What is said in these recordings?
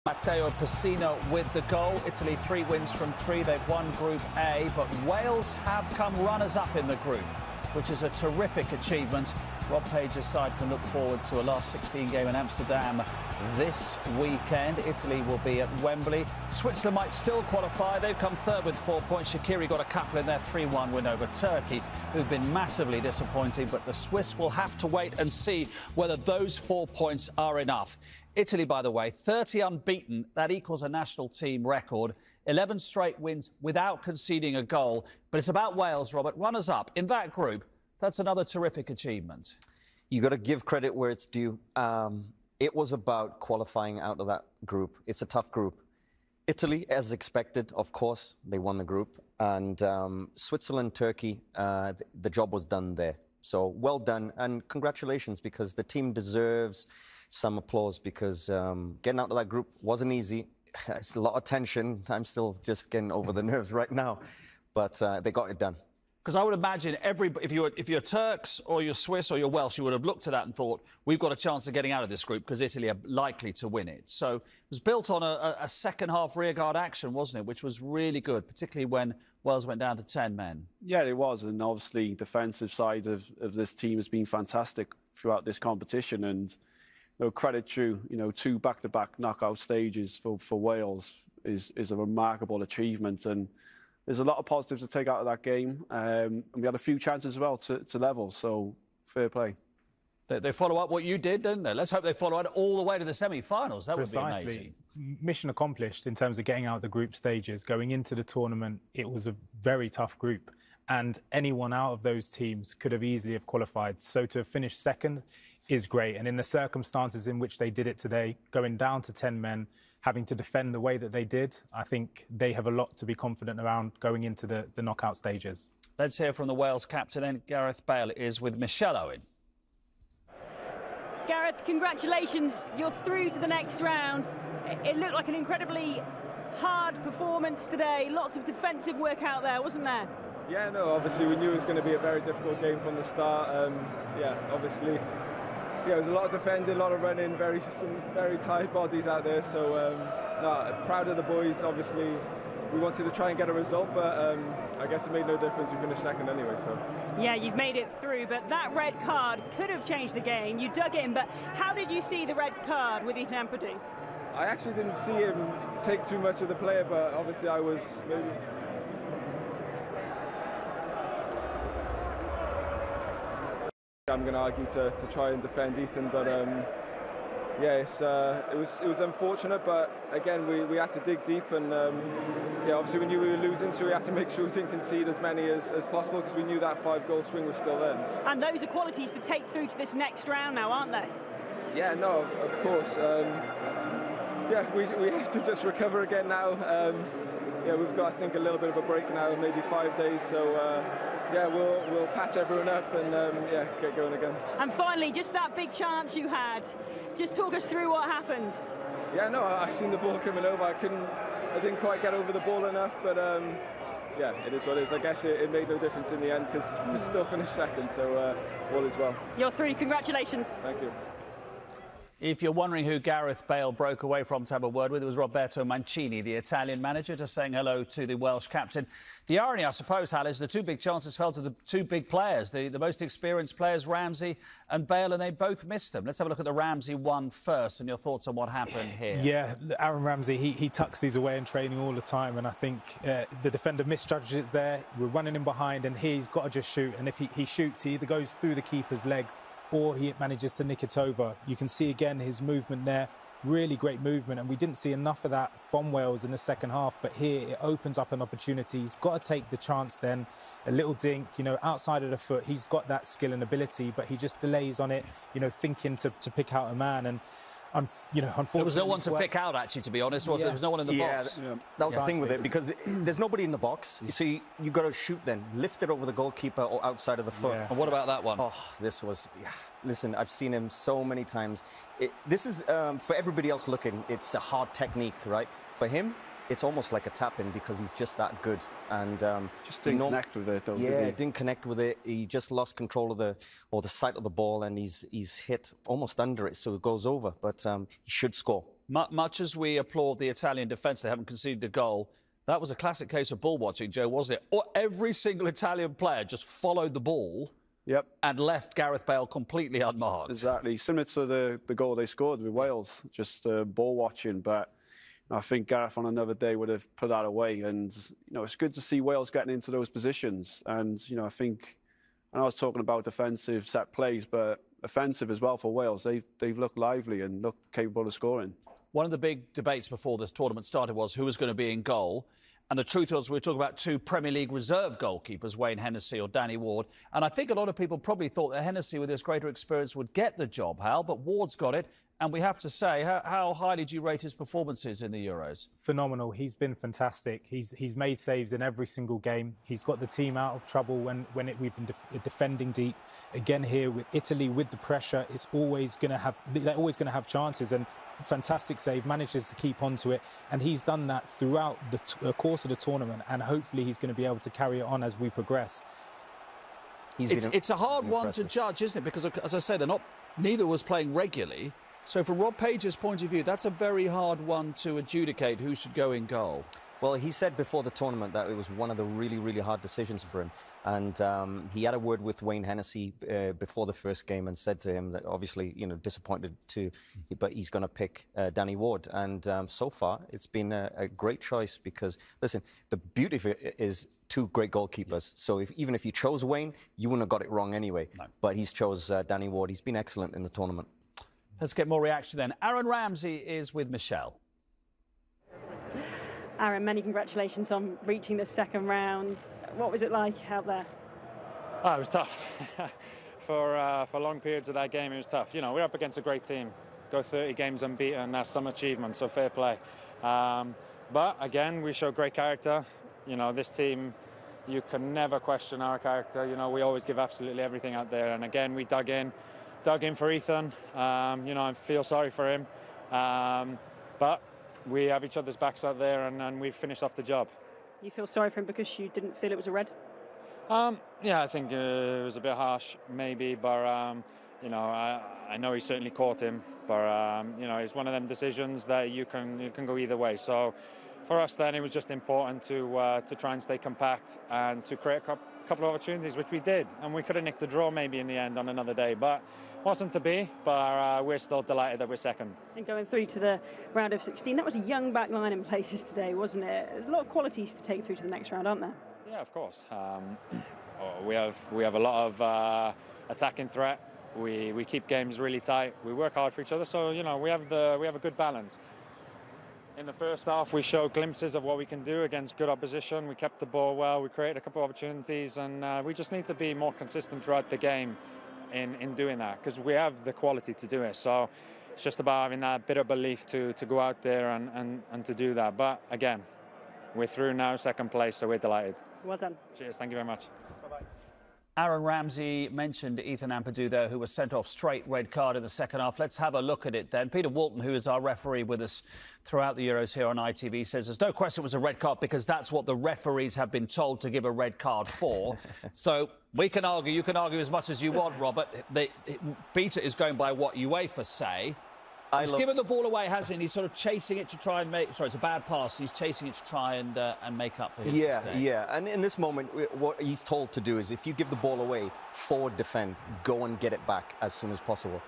Matteo Pessina with the goal. Italy 3 wins from 3. They've won Group A, but Wales have come runners-up in the group, which is a terrific achievement. Rob Page's side can look forward to a last 16 game in Amsterdam this weekend. Italy will be at Wembley. Switzerland might still qualify. They've come third with 4 points. Shaqiri got a couple in their 3-1 win over Turkey, who've been massively disappointing. But the Swiss will have to wait and see whether those 4 points are enough. Italy, by the way, 30 unbeaten. That equals a national team record. 11 straight wins without conceding a goal. But it's about Wales, Robert. Runners-up in that group. That's another terrific achievement. You got to give credit where it's due. It was about qualifying out of that group. It's a tough group. Italy, as expected, of course, they won the group. And Switzerland, Turkey, the job was done there. So well done. And congratulations, because the team deserves some applause, because getting out of that group wasn't easy. It's a lot of tension. I'm still just getting over the nerves right now. But they got it done. Because I would imagine if you're Turks or you're Swiss or you're Welsh, you would have looked at that and thought, we've got a chance of getting out of this group because Italy are likely to win it. So it was built on a second-half rearguard action, wasn't it, which was really good, particularly when Wales went down to 10 men. Yeah, it was. And obviously, defensive side of this team has been fantastic throughout this competition. And credit due, 2 back-to-back knockout stages for Wales is a remarkable achievement. And there's a lot of positives to take out of that game. And we had a few chances as well to level, so fair play. They follow up what you did, didn't they? Let's hope they follow it all the way to the semi-finals. That would be amazing. Mission accomplished in terms of getting out of the group stages. Going into the tournament, it was a very tough group. And anyone out of those teams could have easily have qualified. So to have finished second is great. And in the circumstances in which they did it today, going down to 10 men, having to defend the way that they did, I think they have a lot to be confident around going into the knockout stages. Let's hear from the Wales captain, and Gareth Bale is with Michelle Owen. Gareth, congratulations. You're through to the next round. It looked like an incredibly hard performance today. Lots of defensive work out there, wasn't there? Yeah, no, obviously we knew it was going to be a very difficult game from the start. Obviously, it was a lot of defending, a lot of running, some very tired bodies out there. So, proud of the boys. Obviously, we wanted to try and get a result, but I guess it made no difference. We finished second anyway, so. Yeah, you've made it through, but that red card could have changed the game. You dug in, but how did you see the red card with Ethan Ampadu? I actually didn't see him take too much of the player, but obviously I was maybe. I'm going to argue to try and defend Ethan, but it was unfortunate. But again, we had to dig deep, and obviously we knew we were losing, so we had to make sure we didn't concede as many as possible, because we knew that 5-goal swing was still there. And those are qualities to take through to this next round now, aren't they? Yeah, no, of course. We have to just recover again now. We've got, I think, a little bit of a break now, maybe 5 days. So. We'll patch everyone up and get going again. And finally, just that big chance you had. Just talk us through what happened. Yeah, no, I seen the ball coming over. I didn't quite get over the ball enough, but it is what it is. I guess it made no difference in the end, because we still finished second, so all is well. You're through. Congratulations. Thank you. If you're wondering who Gareth Bale broke away from to have a word with, it was Roberto Mancini, the Italian manager, just saying hello to the Welsh captain. The irony, I suppose, Hal, is the 2 big chances fell to the 2 big players, the most experienced players, Ramsey and Bale, and they both missed them. Let's have a look at the Ramsey one first, and your thoughts on what happened here. Yeah, Aaron Ramsey, he tucks these away in training all the time, and I think the defender misjudged it there. We're running in behind, and he's got to just shoot. And if he shoots, he either goes through the keeper's legs or he manages to nick it over. You can see again his movement there, really great movement, and we didn't see enough of that from Wales in the second half, but here it opens up an opportunity. He's got to take the chance then, a little dink, outside of the foot. He's got that skill and ability, but he just delays on it, thinking to pick out a man. And unfortunately, there was no one to pick out, actually, to be honest. There was no one in the box. That was the thing with it, because there's nobody in the box. So you got to shoot then, lift it over the goalkeeper or outside of the foot. Yeah. And what about that one? Oh, this was, listen, I've seen him so many times. This is, for everybody else looking, it's a hard technique, right? For him, it's almost like a tap-in, because he's just that good. And just didn't connect with it, though. Yeah, didn't connect with it. He just lost control of the sight of the ball, and he's hit almost under it, so it goes over. But he should score. Much as we applaud the Italian defence, they haven't conceded a goal. That was a classic case of ball watching, Joe, wasn't it? Or every single Italian player just followed the ball. Yep. And left Gareth Bale completely unmarked. Exactly. Similar to the goal they scored with Wales, just ball watching. But I think Gareth on another day would have put that away. And, it's good to see Wales getting into those positions. And, I think, and I was talking about defensive set plays, but offensive as well for Wales. They've looked lively and looked capable of scoring. One of the big debates before this tournament started was who was going to be in goal. And the truth was we were talking about two Premier League reserve goalkeepers, Wayne Hennessy or Danny Ward. And I think a lot of people probably thought that Hennessy, with his greater experience, would get the job, Hal. But Ward's got it. And we have to say, how highly do you rate his performances in the Euros? Phenomenal. He's been fantastic. He's made saves in every single game. He's got the team out of trouble when we've been defending deep. Again here with Italy, with the pressure, they're always going to have chances. And fantastic save, manages to keep on to it. And he's done that throughout the course of the tournament. And hopefully he's going to be able to carry it on as we progress. It's a hard one to judge, isn't it? Because, as I say, neither was playing regularly. So from Rob Page's point of view, that's a very hard one to adjudicate who should go in goal. Well, he said before the tournament that it was one of the really, really hard decisions for him. And he had a word with Wayne Hennessy before the first game and said to him that obviously, disappointed too, but he's going to pick Danny Ward. And so far, it's been a great choice because, listen, the beauty of it is two great goalkeepers. So even if you chose Wayne, you wouldn't have got it wrong anyway. No. But he's chose Danny Ward. He's been excellent in the tournament. Let's get more reaction then. Aaron Ramsey is with Michelle. Aaron, many congratulations on reaching the second round. What was it like out there? Oh, it was tough. for long periods of that game, it was tough. We're up against a great team. Go 30 games unbeaten, that's some achievement, so fair play. But again, we showed great character. This team, you can never question our character. We always give absolutely everything out there. And again, we dug in for Ethan. I feel sorry for him. But we have each other's backs out there and we've finished off the job. You feel sorry for him because you didn't feel it was a red? Yeah, I think it was a bit harsh, maybe, but I know he certainly caught him. But it's one of them decisions that you can go either way. So for us, then it was just important to try and stay compact and to create a couple of opportunities, which we did, and we could have nicked the draw maybe in the end on another day, but wasn't to be. But we're still delighted that we're second. And going through to the round of 16, that was a young back line in places today, wasn't it? There's a lot of qualities to take through to the next round, aren't there? Yeah, of course. We have a lot of attacking threat. We keep games really tight. We work hard for each other, so we have a good balance. In the first half, we showed glimpses of what we can do against good opposition. We kept the ball well. We created a couple of opportunities, and we just need to be more consistent throughout the game in doing that, because we have the quality to do it. So it's just about having that bit of belief to go out there and to do that. But again, we're through now, second place, so we're delighted. Well done. Cheers. Thank you very much. Bye-bye. Aaron Ramsey mentioned Ethan Ampadu there, who was sent off straight red card in the second half. Let's have a look at it then. Peter Walton, who is our referee with us throughout the Euros here on ITV, says there's no question it was a red card because that's what the referees have been told to give a red card for. So we can argue, you can argue as much as you want, Robert. Peter is going by what UEFA say. He's given the ball away, hasn't he? He's sort of chasing it to try and make... Sorry, it's a bad pass. He's chasing it to try and make up for his mistake. Yeah. And in this moment, what he's told to do is if you give the ball away, forward defend, go and get it back as soon as possible.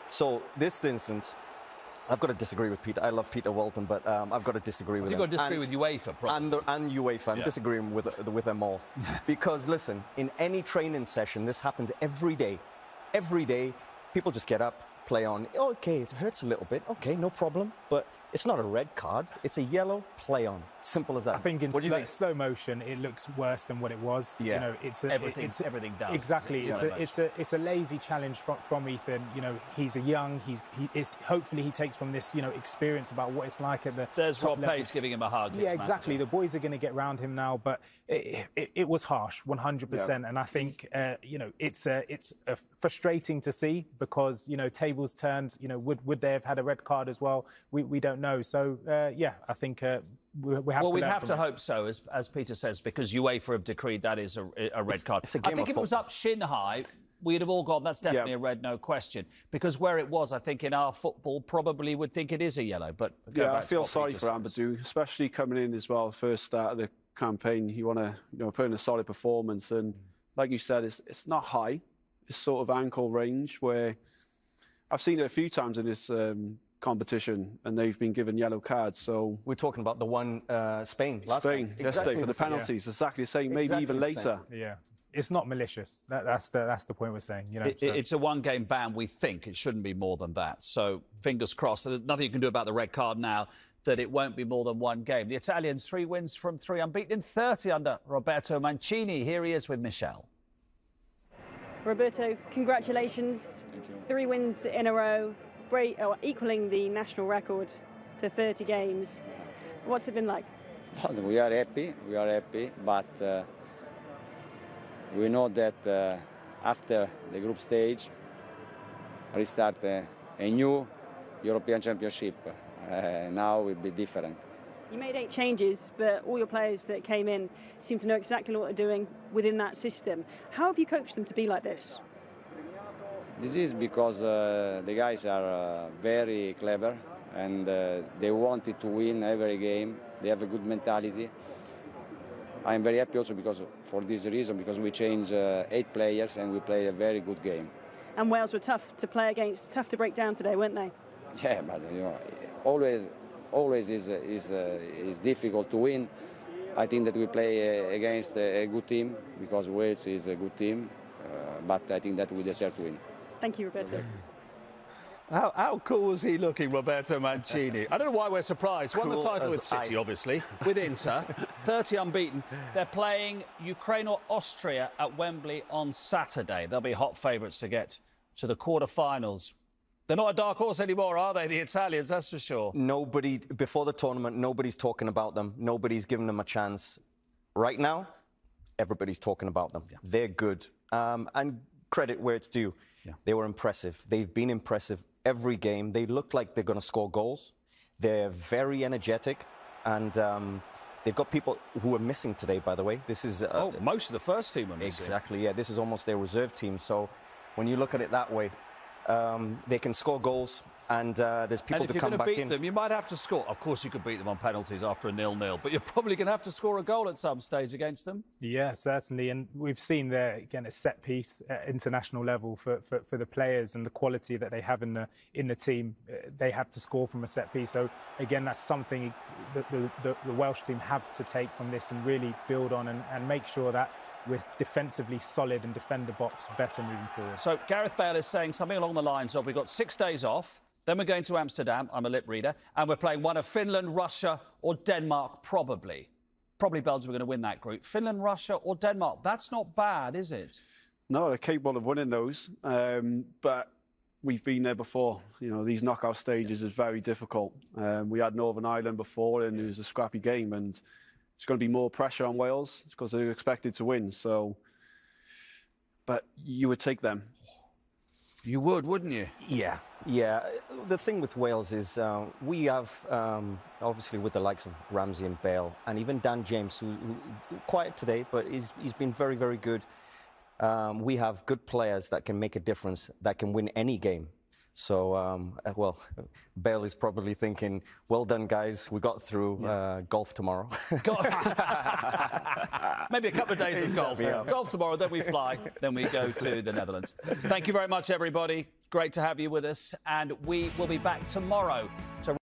So this instance, I've got to disagree with Peter. I love Peter Walton, but I've got to disagree with him. You've got to disagree with UEFA, probably. And UEFA. I'm disagreeing with them all. Because, listen, in any training session, this happens every day. Every day, people just get up, play on. Okay, it hurts a little bit. Okay, no problem. But it's not a red card. It's a yellow, play on. Simple as that. I think in slow motion, it looks worse than what it was. Yeah. Everything does. Exactly. It's a lazy challenge from Ethan. He's a young. Hopefully he takes from this experience about what it's like at the. There's Rob Page giving him a hug. Yeah, exactly. The boys are going to get round him now, but it was harsh, 100%. And I think it's frustrating to see because tables turned. Would they have had a red card as well? We don't know. So I think. We'd have to hope so, as Peter says, because UEFA have decreed that is a red card. It's a game I think if it was up shin high, we'd have all gone, that's definitely a red, no question. Because where it was, I think, in our football, probably would think it is a yellow. But I feel sorry for Ampadu, especially coming in as well, first start of the campaign. You want to put in a solid performance. And like you said, it's not high. It's sort of ankle range where I've seen it a few times in this competition, and they've been given yellow cards. So we're talking about the one Spain yesterday for the penalties. Exactly the same, maybe even later. Yeah. It's not malicious. That's the point we're saying. It's a one-game ban. We think it shouldn't be more than that. So fingers crossed. There's nothing you can do about the red card now. That it won't be more than one game. The Italians 3 wins from 3, unbeaten in 30 under Roberto Mancini. Here he is with Michelle. Roberto, congratulations. Thank you. 3 wins in a row, equaling the national record to 30 games. What's it been like? We are happy, but we know that after the group stage, restart a new European Championship. Now it will be different. You made 8 changes, but all your players that came in seem to know exactly what they're doing within that system. How have you coached them to be like this? This is because the guys are very clever and they wanted to win every game. They have a good mentality. I'm very happy also because for this reason, because we changed 8 players and we played a very good game. And Wales were tough to play against, tough to break down today, weren't they? Yeah, but always is difficult to win. I think that we play against a good team because Wales is a good team, but I think that we deserve to win. Thank you, Roberto. How cool was he looking, Roberto Mancini? I don't know why we're surprised. Won the title with City, obviously, with Inter, 30 unbeaten. They're playing Ukraine or Austria at Wembley on Saturday. They'll be hot favourites to get to the quarter-finals. They're not a dark horse anymore, are they, the Italians, that's for sure? Nobody, before the tournament, nobody's talking about them. Nobody's giving them a chance. Right now, everybody's talking about them. Yeah. They're good. And credit where it's due. Yeah. They were impressive. They've been impressive every game. They look like they're going to score goals. They're very energetic. And they've got people who are missing today, by the way. This is... most of the first team are missing. Exactly, yeah. This is almost their reserve team. So when you look at it that way, they can score goals, and there's people to come back in. And if you're going to beat them, you might have to score. Of course, you could beat them on penalties after a 0-0, but you're probably going to have to score a goal at some stage against them. Yeah, certainly. And we've seen there, again, a set piece at international level for the players and the quality that they have in the team. They have to score from a set piece. So, again, that's something that the Welsh team have to take from this and really build on and make sure that we're defensively solid and defend the box better moving forward. So Gareth Bale is saying something along the lines of, we've got 6 days off, then we're going to Amsterdam, I'm a lip reader, and we're playing one of Finland, Russia or Denmark, probably. Probably Belgium are going to win that group. Finland, Russia or Denmark, that's not bad, is it? No, they're capable of winning those, but we've been there before. You know, these knockout stages is very difficult. We had Northern Ireland before, and it was a scrappy game, and it's going to be more pressure on Wales because they're expected to win. So, but you would take them. You would, wouldn't you? Yeah, yeah. The thing with Wales is we have, obviously, with the likes of Ramsey and Bale, and even Dan James, who quiet today, but he's been very, very good. We have good players that can make a difference, that can win any game. So, well, Bale is probably thinking, well done, guys. We got through golf tomorrow. Maybe a couple of days of golf. Yeah. Golf tomorrow, then we fly, then we go to the Netherlands. Thank you very much, everybody. Great to have you with us. And we will be back tomorrow to